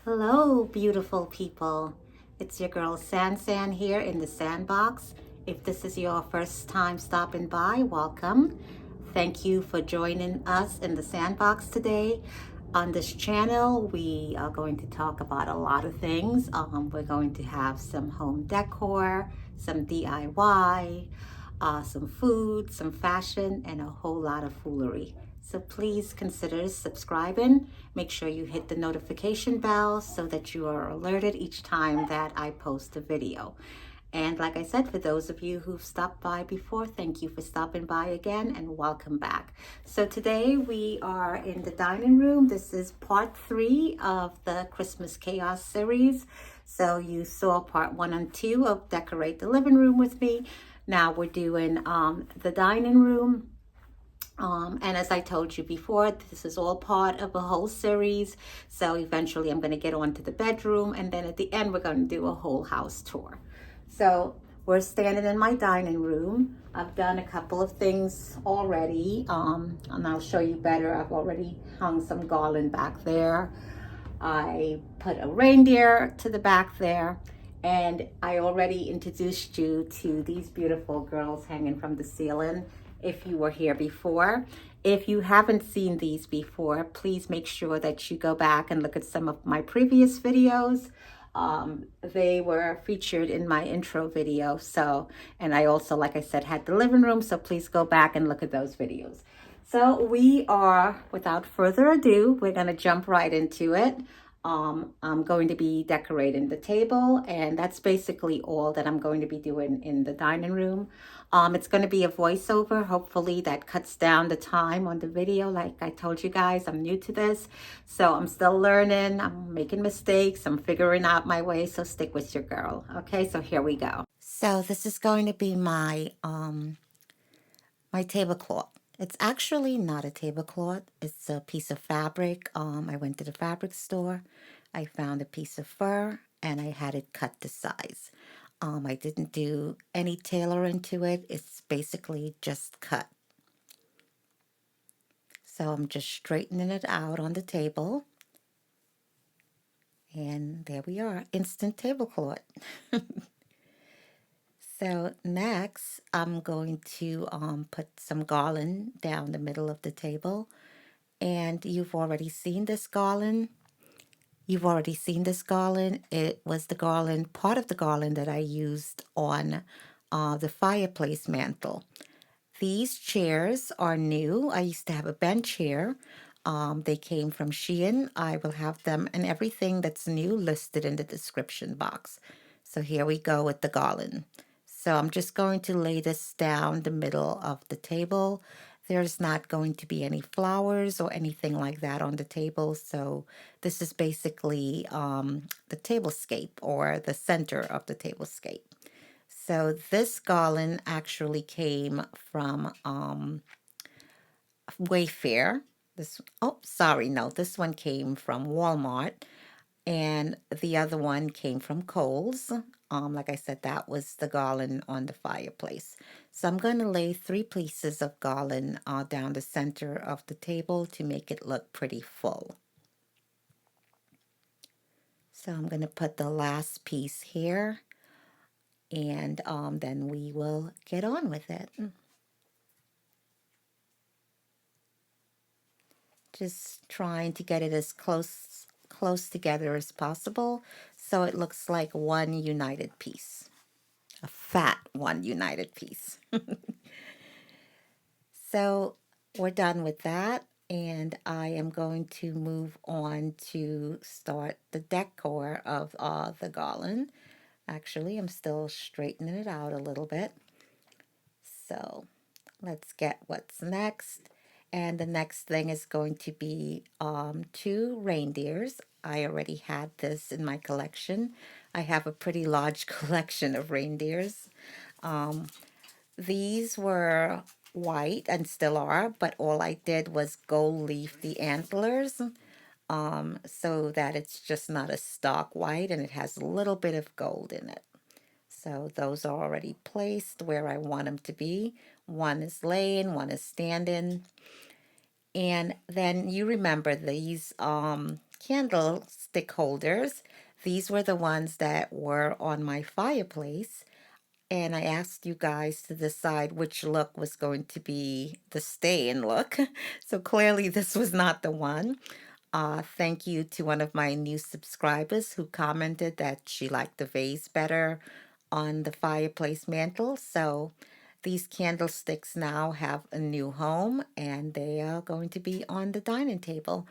Hello, beautiful people. It's your girl San here in the Sandbox. If this is your first time stopping by, welcome. Thank you for joining us in the Sandbox today. On this channel, we are going to talk about a lot of things. We're going to have some home decor, some DIY, some food, some fashion, and a whole lot of foolery. So please consider subscribing. Make sure you hit the notification bell so that you are alerted each time that I post a video. And like I said, for those of you who've stopped by before, thank you for stopping by again and welcome back. So today we are in the dining room. This is part 3 of the Christmas Chaos series. So you saw part 1 and 2 of Decorate the Living Room with me. Now we're doing the dining room. And as I told you before, this is all part of a whole series. So eventually I'm going to get on to the bedroom. And then at the end, we're going to do a whole house tour. So we're standing in my dining room. I've done a couple of things already. And I'll show you better. I've already hung some garland back there. I put a reindeer to the back there. And I already introduced you to these beautiful girls hanging from the ceiling if you were here before. If you haven't seen these before, please make sure that you go back and look at some of my previous videos. They were featured in my intro video. So, and I also, like I said, had the living room. So please go back and look at those videos. So we are, without further ado, we're going to jump right into it. I'm going to be decorating the table, and that's basically all that I'm going to be doing in the dining room. It's going to be a voiceover, hopefully that cuts down the time on the video. Like I told you guys, I'm new to this, so I'm still learning. I'm making mistakes. I'm figuring out my way, so stick with your girl. Okay, so here we go. So this is going to be my tablecloth. It's actually not a tablecloth. It's a piece of fabric. I went to the fabric store. I found a piece of fur and I had it cut to size. I didn't do any tailoring to it. It's basically just cut. So I'm just straightening it out on the table. And there we are, instant tablecloth. So next, I'm going to put some garland down the middle of the table. And you've already seen this garland. You've already seen this garland. It was the garland, part of the garland that I used on the fireplace mantle. These chairs are new. I used to have a bench here. They came from Shein. I will have them and everything that's new listed in the description box. So here we go with the garland. So I'm just going to lay this down the middle of the table. There's not going to be any flowers or anything like that on the table. So this is basically the tablescape or the center of the tablescape. So this garland actually came from Wayfair. This one came from Walmart, and the other one came from Kohl's. Like I said, that was the garland on the fireplace. So I'm going to lay 3 pieces of garland down the center of the table to make it look pretty full. So I'm going to put the last piece here, and then we will get on with it. Just trying to get it as close together as possible so it looks like one united piece, a fat one united piece. So we're done with that, and I am going to move on to start the decor of the garland. Actually, I'm still straightening it out a little bit. So let's get what's next. And the next thing is going to be 2 reindeers. I already had this in my collection. I have a pretty large collection of reindeers. These were white and still are, but all I did was gold leaf the antlers so that it's just not a stark white and it has a little bit of gold in it. So those are already placed where I want them to be. One is laying, one is standing. And then you remember these candlestick holders. These were the ones that were on my fireplace, and I asked you guys to decide which look was going to be the stay-in look. So clearly this was not the one. Thank you to one of my new subscribers who commented that she liked the vase better on the fireplace mantle. So these candlesticks now have a new home and they are going to be on the dining table.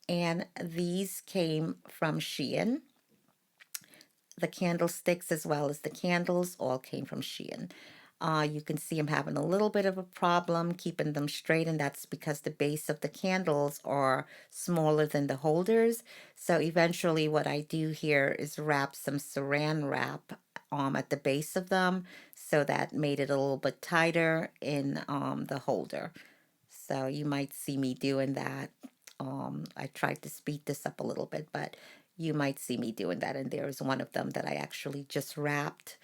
And these came from Shein. The candlesticks as well as the candles all came from Shein. You can see I'm having a little bit of a problem keeping them straight, and that's because the base of the candles are smaller than the holders. So eventually what I do here is wrap some saran wrap at the base of them, so that made it a little bit tighter in the holder. So you might see me doing that. I tried to speed this up a little bit, but you might see me doing that. And there is one of them that I actually just wrapped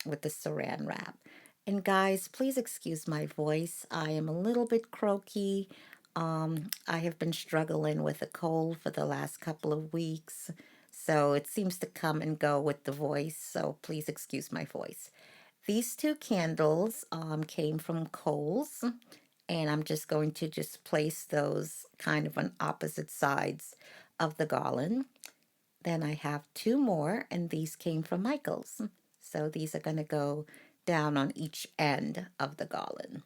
with the saran wrap. And guys, please excuse my voice. I am a little bit croaky. I have been struggling with a cold for the last couple of weeks. So it seems to come and go with the voice. So please excuse my voice. These two candles came from Kohl's, and I'm just going to just place those kind of on opposite sides of the garland. Then I have two more, and these came from Michael's. So these are going to go down on each end of the garland.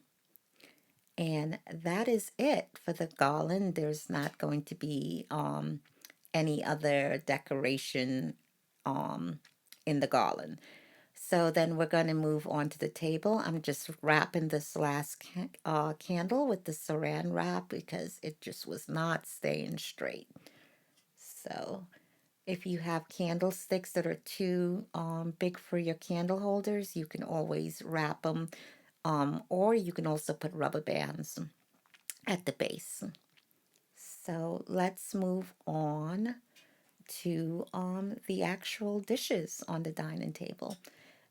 And that is it for the garland. There's not going to be any other decoration in the garland. So then we're going to move on to the table. I'm just wrapping this last candle with the saran wrap because it just was not staying straight. So if you have candlesticks that are too big for your candle holders, you can always wrap them, or you can also put rubber bands at the base. So let's move on to the actual dishes on the dining table.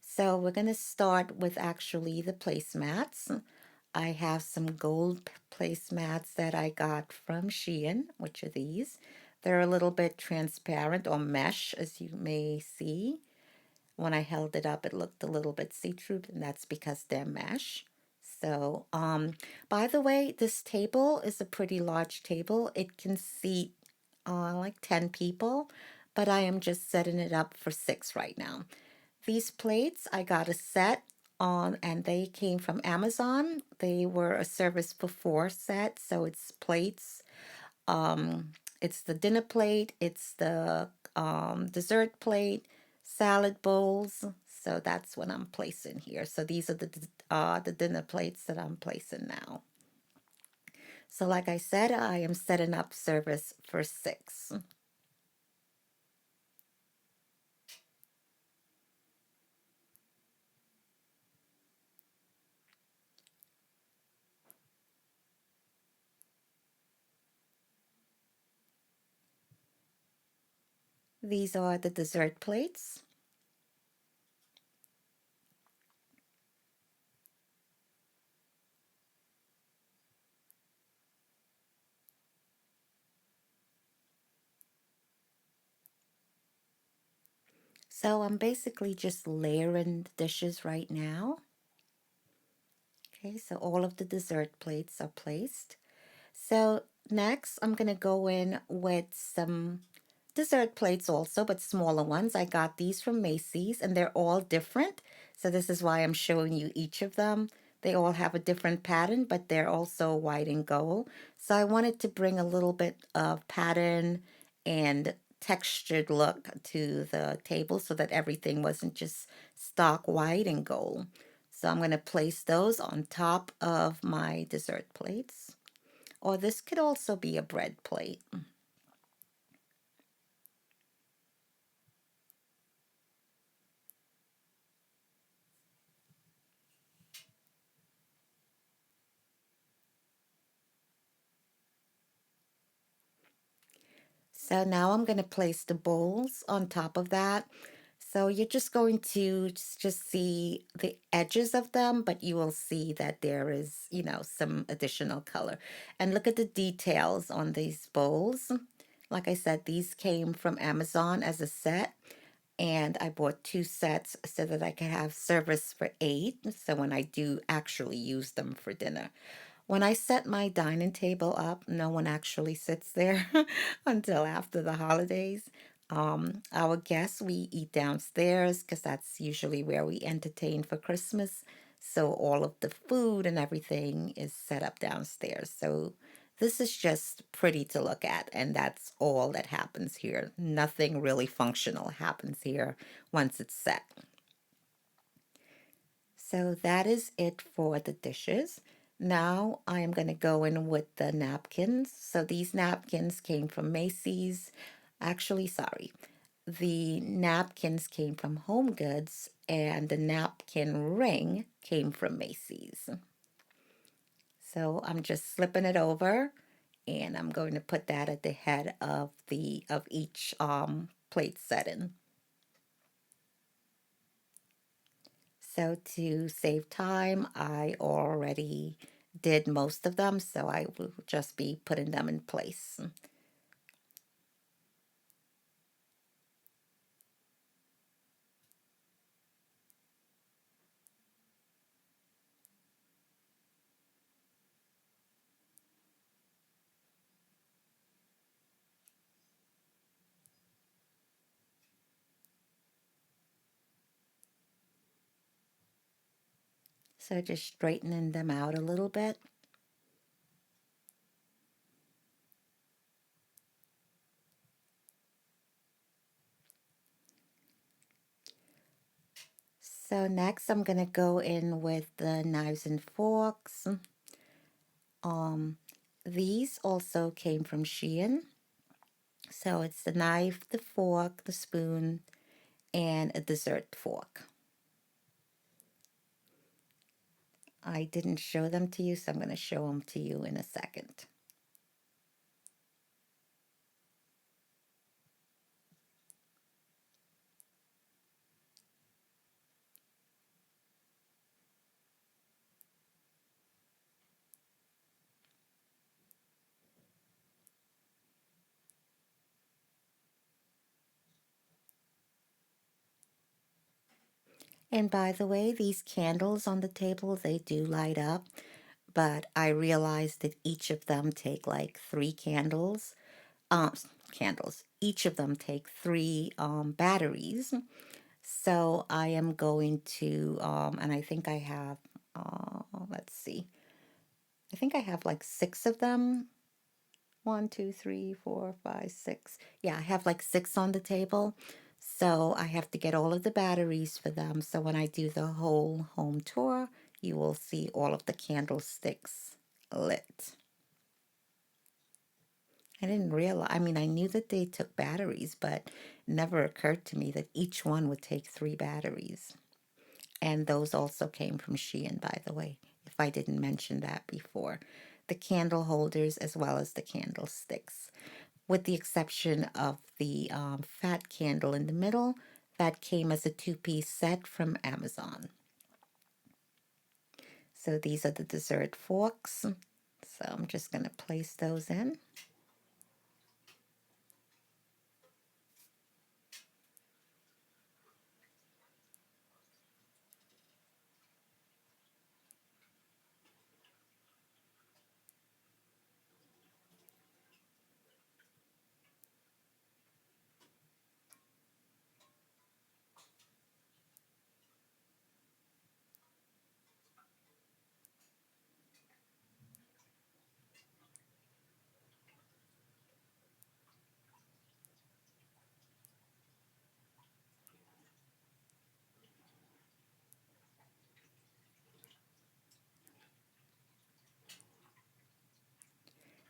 So we're going to start with actually the placemats. I have some gold placemats that I got from Shein, which are these. They're a little bit transparent or mesh, as you may see. When I held it up, it looked a little bit see-through, and that's because they're mesh. So, by the way, this table is a pretty large table. It can seat like 10 people, but I am just setting it up for 6 right now. These plates, I got a set on, and they came from Amazon. They were a service before set, so it's plates. It's the dinner plate, it's the dessert plate, salad bowls. So that's what I'm placing here. So these are the dinner plates that I'm placing now. So like I said, I am setting up service for 6. These are the dessert plates. So I'm basically just layering the dishes right now. Okay, so all of the dessert plates are placed. So next I'm going to go in with some dessert plates also, but smaller ones. I got these from Macy's and they're all different. So this is why I'm showing you each of them. They all have a different pattern, but they're also white and gold. So I wanted to bring a little bit of pattern and textured look to the table so that everything wasn't just stock white and gold. So I'm going to place those on top of my dessert plates. Or this could also be a bread plate. So now I'm going to place the bowls on top of that. So you're just going to just see the edges of them, but you will see that there is, some additional color. And look at the details on these bowls. Like I said, these came from Amazon as a set, and I bought two sets so that I could have service for eight. So when I do actually use them for dinner. When I set my dining table up, no one actually sits there until after the holidays. Our guests, we eat downstairs because that's usually where we entertain for Christmas. So all of the food and everything is set up downstairs. So this is just pretty to look at, and that's all that happens here. Nothing really functional happens here once it's set. So that is it for the dishes. Now I am going to go in with the napkins. So these napkins came from Macy's. Actually, sorry. The napkins came from Home Goods and the napkin ring came from Macy's. So I'm just slipping it over and I'm going to put that at the head of each plate setting. So to save time, I already did most of them, so I will just be putting them in place. So just straightening them out a little bit. So next I'm going to go in with the knives and forks. Um, these also came from Shein. So it's the knife, the fork, the spoon, and a dessert fork. I didn't show them to you, so I'm going to show them to you in a second. And by the way, these candles on the table, they do light up, but I realized that each of them take like three candles. Candles. Each of them take three batteries. So I am going to, and I think I have, let's see, I think I have like six of them. One, two, three, four, five, six. Yeah, I have like six on the table. So I have to get all of the batteries for them. So when I do the whole home tour, you will see all of the candlesticks lit. I didn't realize, I mean, I knew that they took batteries, but it never occurred to me that each one would take three batteries. And those also came from Shein, by the way, if I didn't mention that before. The candle holders as well as the candlesticks, with the exception of the fat candle in the middle that came as a two-piece set from Amazon. So these are the dessert forks. So I'm just going to place those in.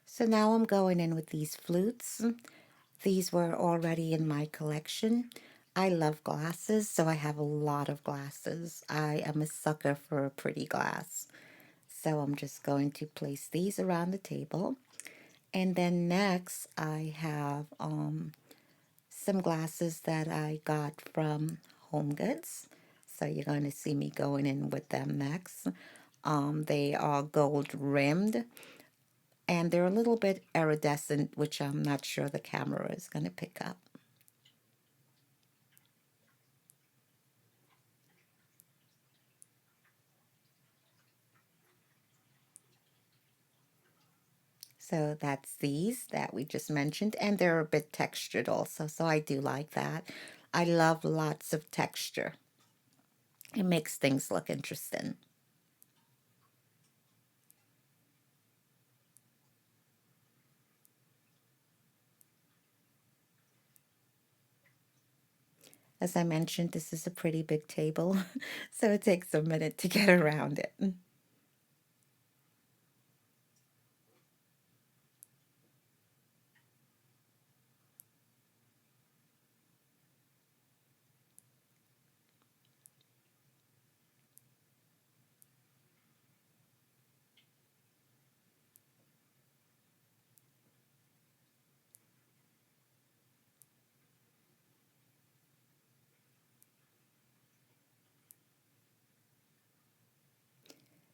So now I'm going in with these flutes. These were already in my collection. I love glasses, so I have a lot of glasses. I am a sucker for a pretty glass. So I'm just going to place these around the table. And then next I have some glasses that I got from Home Goods. So you're going to see me going in with them next. They are gold rimmed. And they're a little bit iridescent, which I'm not sure the camera is going to pick up. So that's these that we just mentioned, and they're a bit textured also, so I do like that. I love lots of texture. It makes things look interesting. As I mentioned, this is a pretty big table, so it takes a minute to get around it.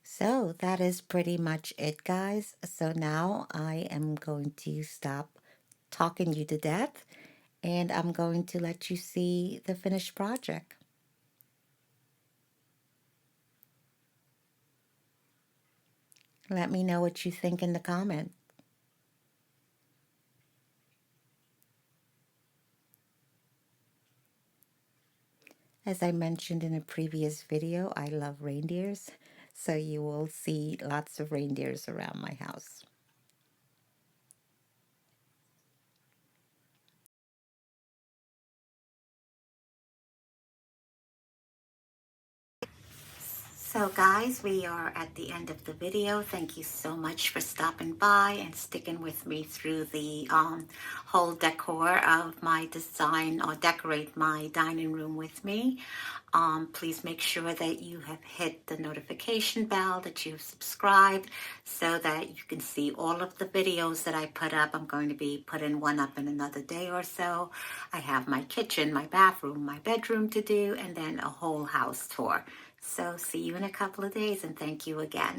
So that is pretty much it, guys. So now I am going to stop talking you to death, and I'm going to let you see the finished project. Let me know what you think in the comments. As I mentioned in a previous video, I love reindeers, so you will see lots of reindeers around my house. So guys, we are at the end of the video. Thank you so much for stopping by and sticking with me through the whole decor of my design or decorate my dining room with me. Please make sure that you have hit the notification bell, that you've subscribed so that you can see all of the videos that I put up. I'm going to be putting one up in another day or so. I have my kitchen, my bathroom, my bedroom to do, and then a whole house tour. So see you in a couple of days, and thank you again.